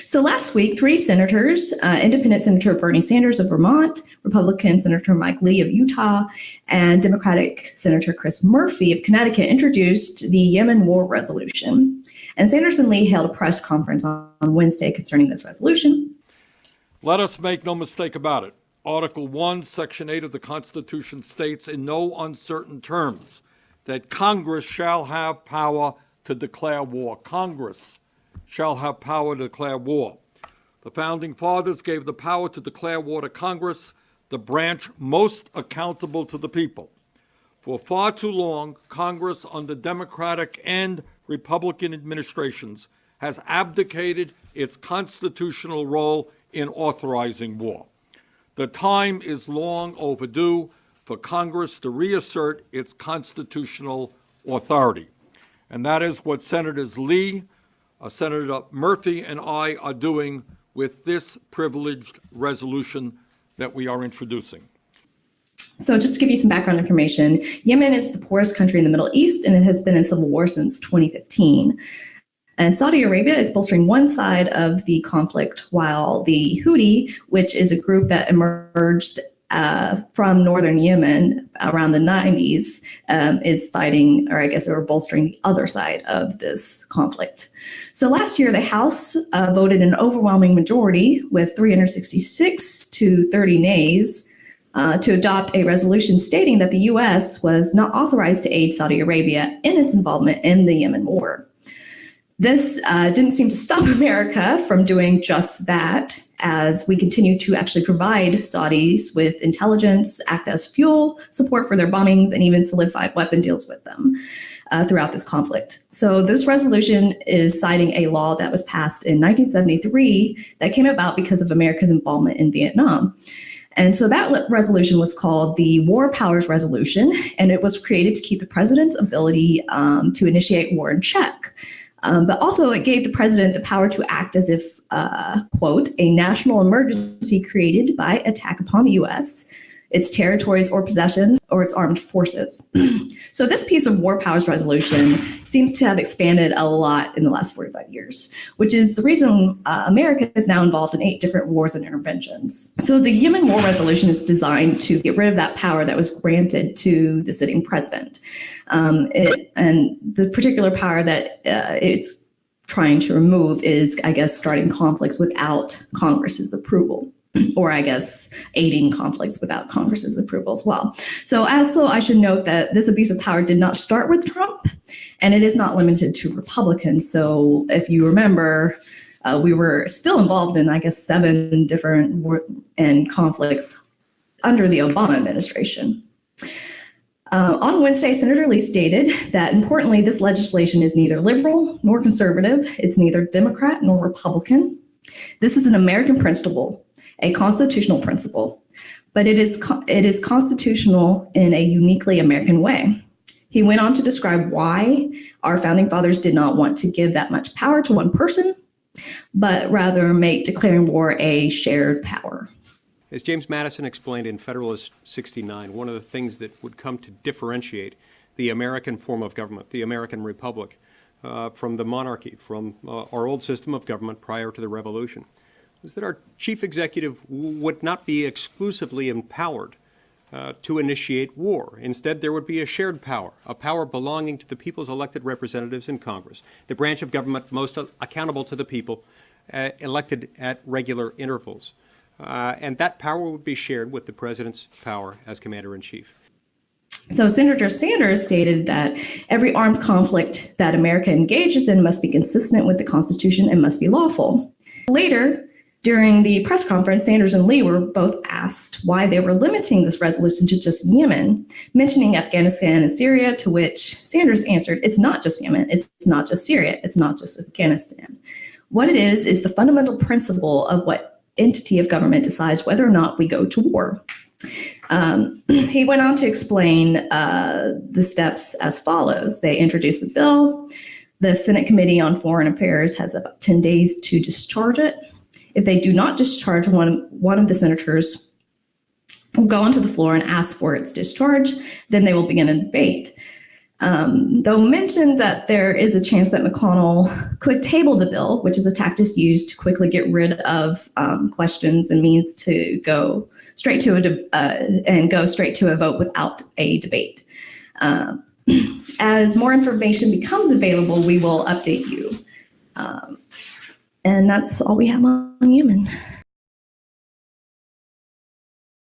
So last week, three senators, Independent Senator Bernie Sanders of Vermont, Republican Senator Mike Lee of Utah, and Democratic Senator Chris Murphy of Connecticut introduced the Yemen war resolution. And Sanders and Lee held a press conference on Wednesday concerning this resolution. Let us make no mistake about it. Article 1, Section 8 of the Constitution states in no uncertain terms that Congress shall have power to declare war. Congress shall have power to declare war. The Founding Fathers gave the power to declare war to Congress, the branch most accountable to the people. For far too long, Congress, under Democratic and Republican administrations, has abdicated its constitutional role in authorizing war. The time is long overdue for Congress to reassert its constitutional authority. And that is what Senators Lee, Senator Murphy, and I are doing with this privileged resolution that we are introducing. So just to give you some background information, Yemen is the poorest country in the Middle East, and it has been in civil war since 2015. And Saudi Arabia is bolstering one side of the conflict, while the Houthi, which is a group that emerged from northern Yemen around the 90s, is fighting, or I guess they were bolstering the other side of this conflict. So last year, the House voted an overwhelming majority with 366 to 30 nays to adopt a resolution stating that the U.S. was not authorized to aid Saudi Arabia in its involvement in the Yemen war. This didn't seem to stop America from doing just that, as we continue to actually provide Saudis with intelligence, act as fuel, support for their bombings, and even solidified weapon deals with them throughout this conflict. So this resolution is citing a law that was passed in 1973 that came about because of America's involvement in Vietnam. And so that resolution was called the War Powers Resolution, and it was created to keep the president's ability to initiate war in check. But also it gave the president the power to act as if, quote, a national emergency created by attack upon the U.S., its territories or possessions, or its armed forces. So this piece of War Powers Resolution seems to have expanded a lot in the last 45 years, which is the reason America is now involved in 8 different wars and interventions. So the Yemen War Resolution is designed to get rid of that power that was granted to the sitting president. And the particular power that it's trying to remove is, I guess, starting conflicts without Congress's approval. Or I guess aiding conflicts without Congress's approval as well. So also I should note that this abuse of power did not start with Trump, and it is not limited to Republicans. So if you remember, we were still involved in, I guess, 7 different war and conflicts under the Obama administration. On Wednesday, Senator Lee stated that, importantly, this legislation is neither liberal nor conservative. It's neither Democrat nor Republican. This is an American principle, a constitutional principle, but it is constitutional in a uniquely American way. He went on to describe why our founding fathers did not want to give that much power to one person, but rather make declaring war a shared power. As James Madison explained in Federalist 69, one of the things that would come to differentiate the American form of government, the American Republic, from the monarchy, from our old system of government prior to the Revolution, was that our chief executive would not be exclusively empowered to initiate war. Instead, there would be a shared power, a power belonging to the people's elected representatives in Congress, the branch of government most accountable to the people, elected at regular intervals. And that power would be shared with the president's power as commander-in-chief. So Senator Sanders stated that every armed conflict that America engages in must be consistent with the Constitution and must be lawful. Later, during the press conference, Sanders and Lee were both asked why they were limiting this resolution to just Yemen, mentioning Afghanistan and Syria, to which Sanders answered, it's not just Yemen, it's not just Syria, it's not just Afghanistan. What it is the fundamental principle of what entity of government decides whether or not we go to war. He went on to explain the steps as follows. They introduced the bill. The Senate Committee on Foreign Affairs has about 10 days to discharge it. If they do not discharge, one of the senators will go onto the floor and ask for its discharge. Then they will begin a debate. Though mentioned that there is a chance that McConnell could table the bill, which is a tactic used to quickly get rid of questions and means to go straight to a vote without a debate. As more information becomes available, we will update you. And that's all we have on Yemen.